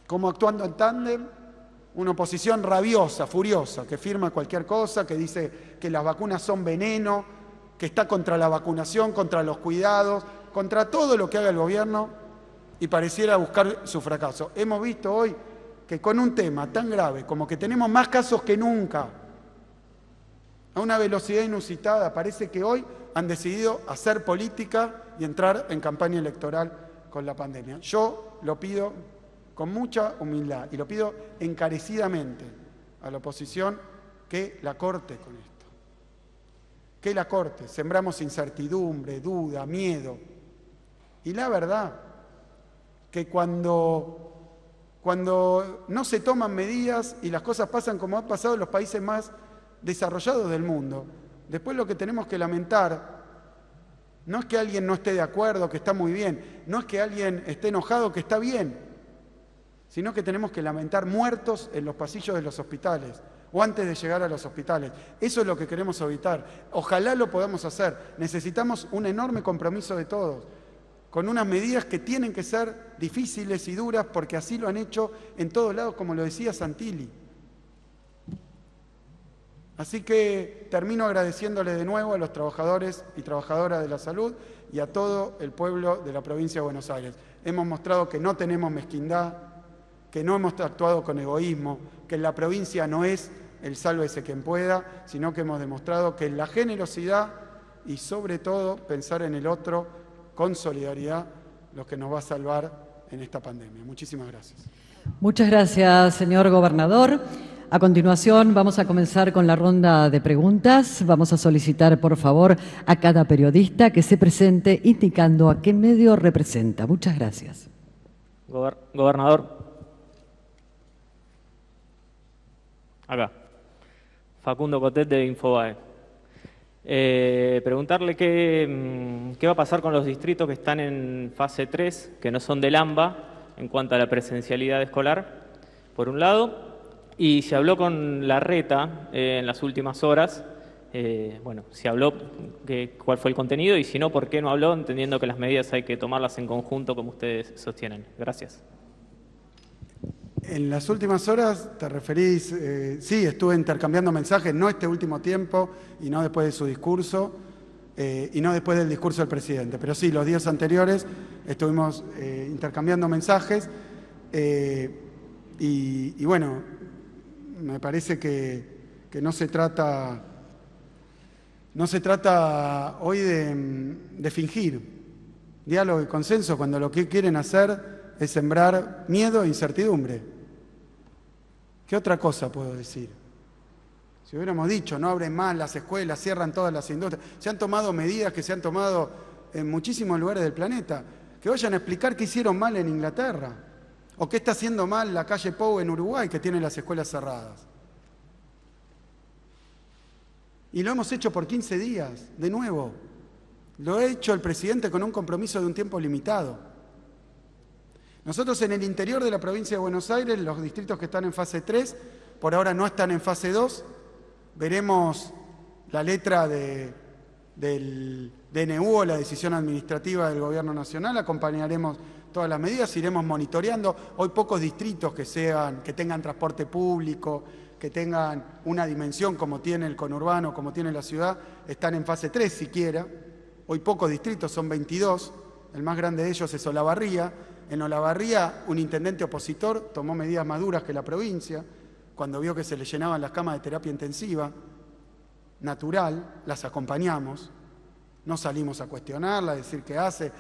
como actuando en tándem una oposición rabiosa, furiosa, que firma cualquier cosa, que dice que las vacunas son veneno, que está contra la vacunación, contra los cuidados, contra todo lo que haga el gobierno y pareciera buscar su fracaso. Hemos visto hoy que con un tema tan grave como que tenemos más casos que nunca, a una velocidad inusitada, parece que hoy han decidido hacer política y entrar en campaña electoral con la pandemia. Yo lo pido con mucha humildad y lo pido encarecidamente a la oposición que la corte con esto. Que la corte. Sembramos incertidumbre, duda, miedo. Y la verdad que cuando no se toman medidas y las cosas pasan como ha pasado en los países más desarrollados del mundo, después lo que tenemos que lamentar no es que alguien no esté de acuerdo, que está muy bien, no es que alguien esté enojado, que está bien, sino que tenemos que lamentar muertos en los pasillos de los hospitales o antes de llegar a los hospitales. Eso es lo que queremos evitar. Ojalá lo podamos hacer. Necesitamos un enorme compromiso de todos, con unas medidas que tienen que ser difíciles y duras, porque así lo han hecho en todos lados, como lo decía Santilli. Así que termino agradeciéndole de nuevo a los trabajadores y trabajadoras de la salud y a todo el pueblo de la provincia de Buenos Aires. Hemos mostrado que no tenemos mezquindad, que no hemos actuado con egoísmo, que en la provincia no es el sálvese quien pueda, sino que hemos demostrado que la generosidad y sobre todo pensar en el otro con solidaridad, lo que nos va a salvar en esta pandemia. Muchísimas gracias. Muchas gracias, señor gobernador. A continuación vamos a comenzar con la ronda de preguntas. Vamos a solicitar, por favor, a cada periodista que se presente indicando a qué medio representa. Muchas gracias. Gobernador. Acá. Facundo Cotet de Infobae. Preguntarle qué va a pasar con los distritos que están en fase 3, que no son del AMBA, en cuanto a la presencialidad escolar, por un lado. Y se habló con Larreta en las últimas horas, bueno, se habló cuál fue el contenido y si no, ¿por qué no habló? Entendiendo que las medidas hay que tomarlas en conjunto, como ustedes sostienen. Gracias. En las últimas horas te referís, sí, estuve intercambiando mensajes, no este último tiempo y no después de su discurso y no después del discurso del presidente, pero sí, los días anteriores estuvimos intercambiando mensajes y bueno, me parece que no se trata hoy de fingir diálogo y consenso cuando lo que quieren hacer es sembrar miedo e incertidumbre. ¿Qué otra cosa puedo decir? Si hubiéramos dicho, no abren más las escuelas, cierran todas las industrias, se han tomado medidas que se han tomado en muchísimos lugares del planeta, que vayan a explicar qué hicieron mal en Inglaterra. ¿O qué está haciendo mal la calle Pou en Uruguay, que tiene las escuelas cerradas? Y lo hemos hecho por 15 días, de nuevo. Lo ha hecho el presidente con un compromiso de un tiempo limitado. Nosotros en el interior de la provincia de Buenos Aires, los distritos que están en fase 3, por ahora no están en fase 2, veremos la letra del DNU o la decisión administrativa del Gobierno Nacional, acompañaremos todas las medidas, iremos monitoreando. Hoy pocos distritos que tengan transporte público, que tengan una dimensión como tiene el conurbano, como tiene la ciudad, están en fase 3 siquiera. Hoy pocos distritos, son 22, el más grande de ellos es Olavarría. En Olavarría un intendente opositor tomó medidas más duras que la provincia, cuando vio que se le llenaban las camas de terapia intensiva, natural, las acompañamos, no salimos a cuestionarla, a decir qué hace,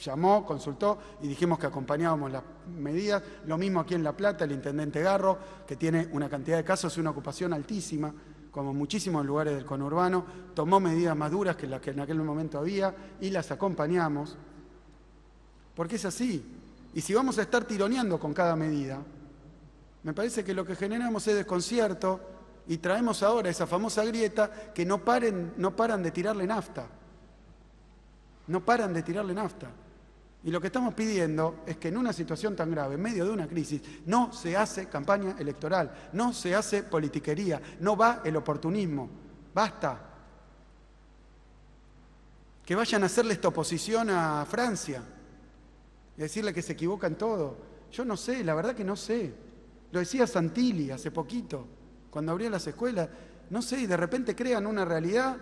llamó, consultó y dijimos que acompañábamos las medidas. Lo mismo aquí en La Plata, el intendente Garro, que tiene una cantidad de casos y una ocupación altísima, como en muchísimos lugares del conurbano, tomó medidas más duras que las que en aquel momento había y las acompañamos, porque es así. Y si vamos a estar tironeando con cada medida, me parece que lo que generamos es desconcierto y traemos ahora esa famosa grieta que no paran de tirarle nafta. No paran de tirarle nafta. Y lo que estamos pidiendo es que en una situación tan grave, en medio de una crisis, no se hace campaña electoral, no se hace politiquería, no va el oportunismo. Basta. Que vayan a hacerle esta oposición a Francia y decirle que se equivoca en todo. Yo no sé, la verdad que no sé. Lo decía Santilli hace poquito, cuando abrió las escuelas. No sé, y de repente crean una realidad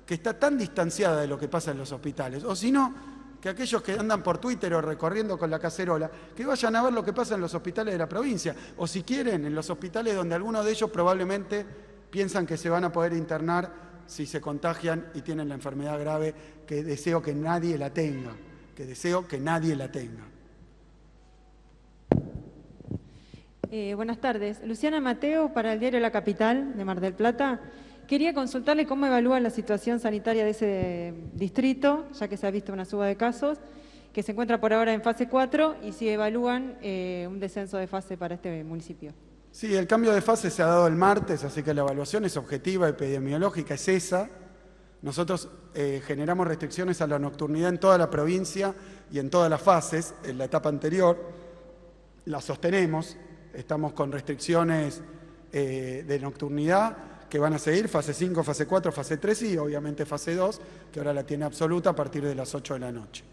que está tan distanciada de lo que pasa en los hospitales. O si no, que aquellos que andan por Twitter o recorriendo con la cacerola, que vayan a ver lo que pasa en los hospitales de la provincia. O si quieren, en los hospitales donde algunos de ellos probablemente piensan que se van a poder internar si se contagian y tienen la enfermedad grave, que deseo que nadie la tenga. Que deseo que nadie la tenga. Buenas tardes. Luciana Mateo, para el diario La Capital de Mar del Plata. Quería consultarle cómo evalúa la situación sanitaria de ese distrito, ya que se ha visto una suba de casos, que se encuentra por ahora en fase 4, y si evalúan un descenso de fase para este municipio. Sí, el cambio de fase se ha dado el martes, así que la evaluación es objetiva, epidemiológica, es esa. Nosotros generamos restricciones a la nocturnidad en toda la provincia y en todas las fases. En la etapa anterior la sostenemos, estamos con restricciones de nocturnidad, que van a seguir fase 5, fase 4, fase 3 y obviamente fase 2, que ahora la tiene absoluta a partir de las 8 de la noche.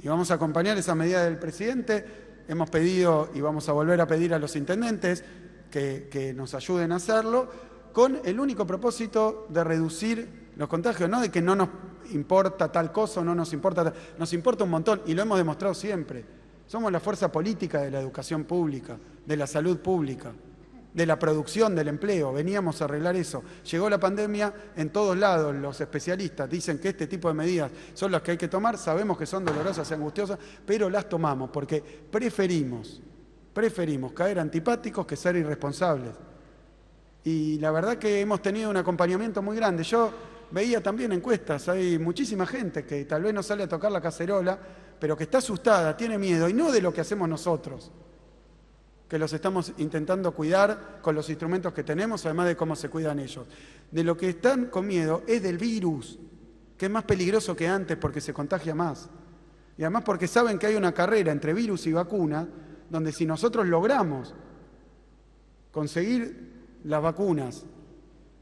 Y vamos a acompañar esa medida del presidente. Hemos pedido y vamos a volver a pedir a los intendentes que nos ayuden a hacerlo, con el único propósito de reducir los contagios, no de que no nos importa tal cosa o no nos importa, nos importa un montón y lo hemos demostrado siempre. Somos la fuerza política de la educación pública, de la salud pública, de la producción, del empleo. Veníamos a arreglar eso. Llegó la pandemia, en todos lados los especialistas dicen que este tipo de medidas son las que hay que tomar, sabemos que son dolorosas y angustiosas, pero las tomamos porque preferimos caer antipáticos que ser irresponsables. Y la verdad que hemos tenido un acompañamiento muy grande. Yo veía también encuestas, hay muchísima gente que tal vez no sale a tocar la cacerola, pero que está asustada, tiene miedo, y no de lo que hacemos nosotros, que los estamos intentando cuidar con los instrumentos que tenemos, además de cómo se cuidan ellos. De lo que están con miedo es del virus, que es más peligroso que antes porque se contagia más. Y además porque saben que hay una carrera entre virus y vacuna, donde si nosotros logramos conseguir las vacunas,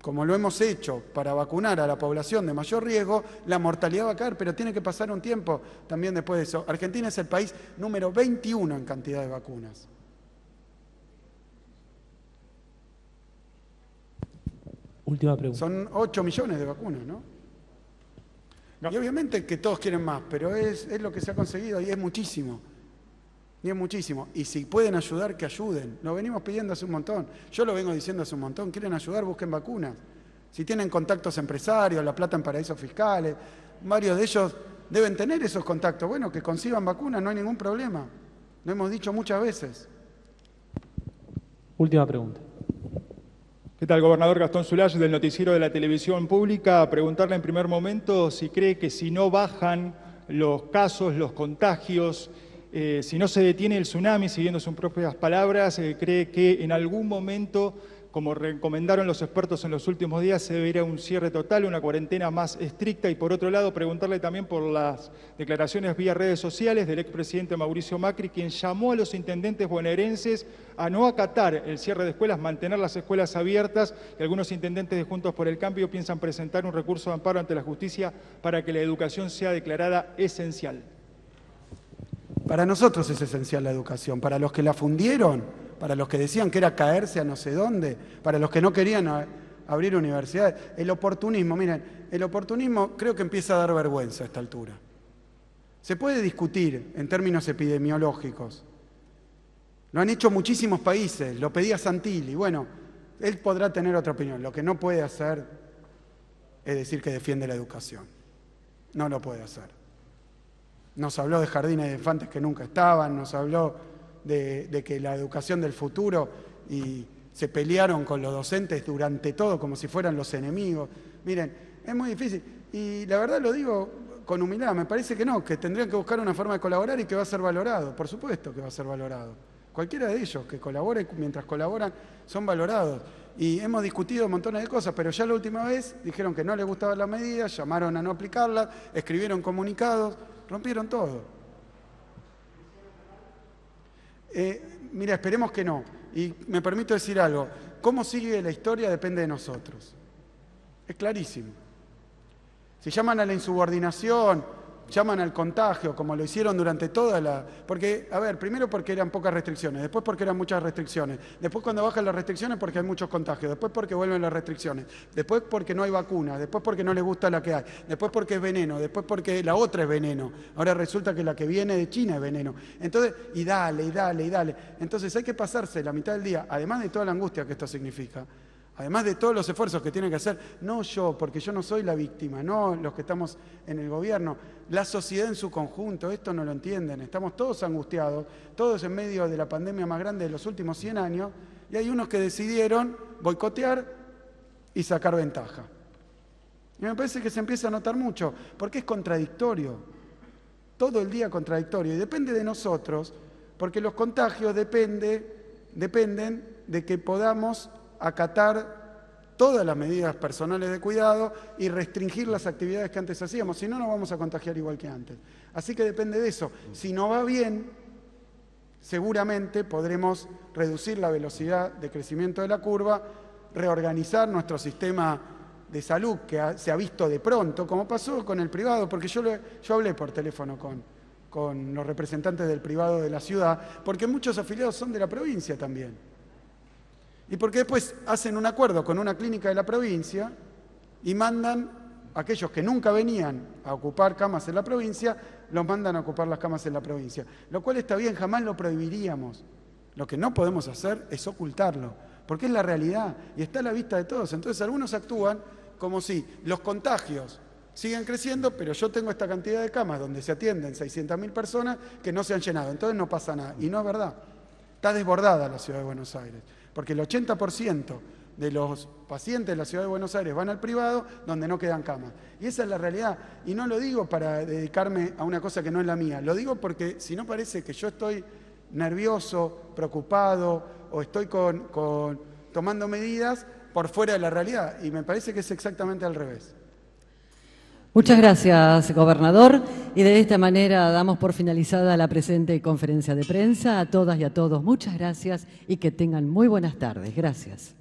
como lo hemos hecho para vacunar a la población de mayor riesgo, la mortalidad va a caer, pero tiene que pasar un tiempo también después de eso. Argentina es el país número 21 en cantidad de vacunas. Última pregunta. Son 8 millones de vacunas, ¿no? Y obviamente que todos quieren más, pero es lo que se ha conseguido y es muchísimo. Y es muchísimo. Y si pueden ayudar, que ayuden. Lo venimos pidiendo hace un montón. Yo lo vengo diciendo hace un montón. ¿Quieren ayudar? Busquen vacunas. Si tienen contactos empresarios, la plata en paraísos fiscales, varios de ellos deben tener esos contactos. Bueno, que consigan vacunas, no hay ningún problema. Lo hemos dicho muchas veces. Última pregunta. ¿Qué tal, gobernador? Gastón Zulay, del noticiero de la televisión pública. Preguntarle en primer momento si cree que si no bajan los casos, los contagios, si no se detiene el tsunami, siguiendo sus propias palabras, cree que en algún momento, como recomendaron los expertos en los últimos días, se debería un cierre total, una cuarentena más estricta. Y por otro lado, preguntarle también por las declaraciones vía redes sociales del expresidente Mauricio Macri, quien llamó a los intendentes bonaerenses a no acatar el cierre de escuelas, mantener las escuelas abiertas, y algunos intendentes de Juntos por el Cambio piensan presentar un recurso de amparo ante la justicia para que la educación sea declarada esencial. Para nosotros es esencial la educación. Para los que la fundieron, para los que decían que era caerse a no sé dónde, para los que no querían abrir universidades, el oportunismo, miren, el oportunismo creo que empieza a dar vergüenza a esta altura. Se puede discutir en términos epidemiológicos. Lo han hecho muchísimos países, lo pedía Santilli. Bueno, él podrá tener otra opinión. Lo que no puede hacer es decir que defiende la educación. No lo puede hacer. Nos habló de jardines de infantes que nunca estaban, nos habló de que la educación del futuro, y se pelearon con los docentes durante todo como si fueran los enemigos. Miren, es muy difícil. Y la verdad lo digo con humildad, me parece que no, que tendrían que buscar una forma de colaborar y que va a ser valorado. Por supuesto que va a ser valorado. Cualquiera de ellos que colabore, mientras colaboran, son valorados. Y hemos discutido montones de cosas, pero ya la última vez dijeron que no les gustaban las medidas, llamaron a no aplicarlas, escribieron comunicados, rompieron todo. Mira, esperemos que no. Y me permito decir algo. Cómo sigue la historia depende de nosotros. Es clarísimo. Si llaman a la insubordinación, llaman al contagio, como lo hicieron durante toda la... Porque, a ver, primero porque eran pocas restricciones, después porque eran muchas restricciones, después cuando bajan las restricciones porque hay muchos contagios, después porque vuelven las restricciones, después porque no hay vacunas, después porque no les gusta la que hay, después porque es veneno, después porque la otra es veneno, ahora resulta que la que viene de China es veneno. Entonces, y dale, y dale, y dale. Entonces hay que pasarse la mitad del día, además de toda la angustia que esto significa, además de todos los esfuerzos que tienen que hacer, no yo, porque yo no soy la víctima, no los que estamos en el gobierno, la sociedad en su conjunto, esto no lo entienden, estamos todos angustiados, todos en medio de la pandemia más grande de los últimos 100 años, y hay unos que decidieron boicotear y sacar ventaja. Y me parece que se empieza a notar mucho, porque es contradictorio, todo el día contradictorio, y depende de nosotros, porque los contagios dependen de que podamos acatar todas las medidas personales de cuidado y restringir las actividades que antes hacíamos, si no nos vamos a contagiar igual que antes. Así que depende de eso. Si no va bien, seguramente podremos reducir la velocidad de crecimiento de la curva, reorganizar nuestro sistema de salud que se ha visto de pronto, como pasó con el privado, porque yo hablé por teléfono con los representantes del privado de la ciudad, porque muchos afiliados son de la provincia también. Y porque después hacen un acuerdo con una clínica de la provincia y mandan a aquellos que nunca venían a ocupar camas en la provincia, los mandan a ocupar las camas en la provincia. Lo cual está bien, jamás lo prohibiríamos. Lo que no podemos hacer es ocultarlo, porque es la realidad y está a la vista de todos. Entonces algunos actúan como si los contagios siguen creciendo, pero yo tengo esta cantidad de camas donde se atienden 600.000 personas que no se han llenado, entonces no pasa nada. Y no es verdad. Está desbordada la Ciudad de Buenos Aires, porque el 80% de los pacientes de la Ciudad de Buenos Aires van al privado donde no quedan camas. Y esa es la realidad. Y no lo digo para dedicarme a una cosa que no es la mía, lo digo porque si no parece que yo estoy nervioso, preocupado o estoy tomando medidas por fuera de la realidad. Y me parece que es exactamente al revés. Muchas gracias, gobernador. Y de esta manera damos por finalizada la presente conferencia de prensa. A todas y a todos, muchas gracias y que tengan muy buenas tardes. Gracias.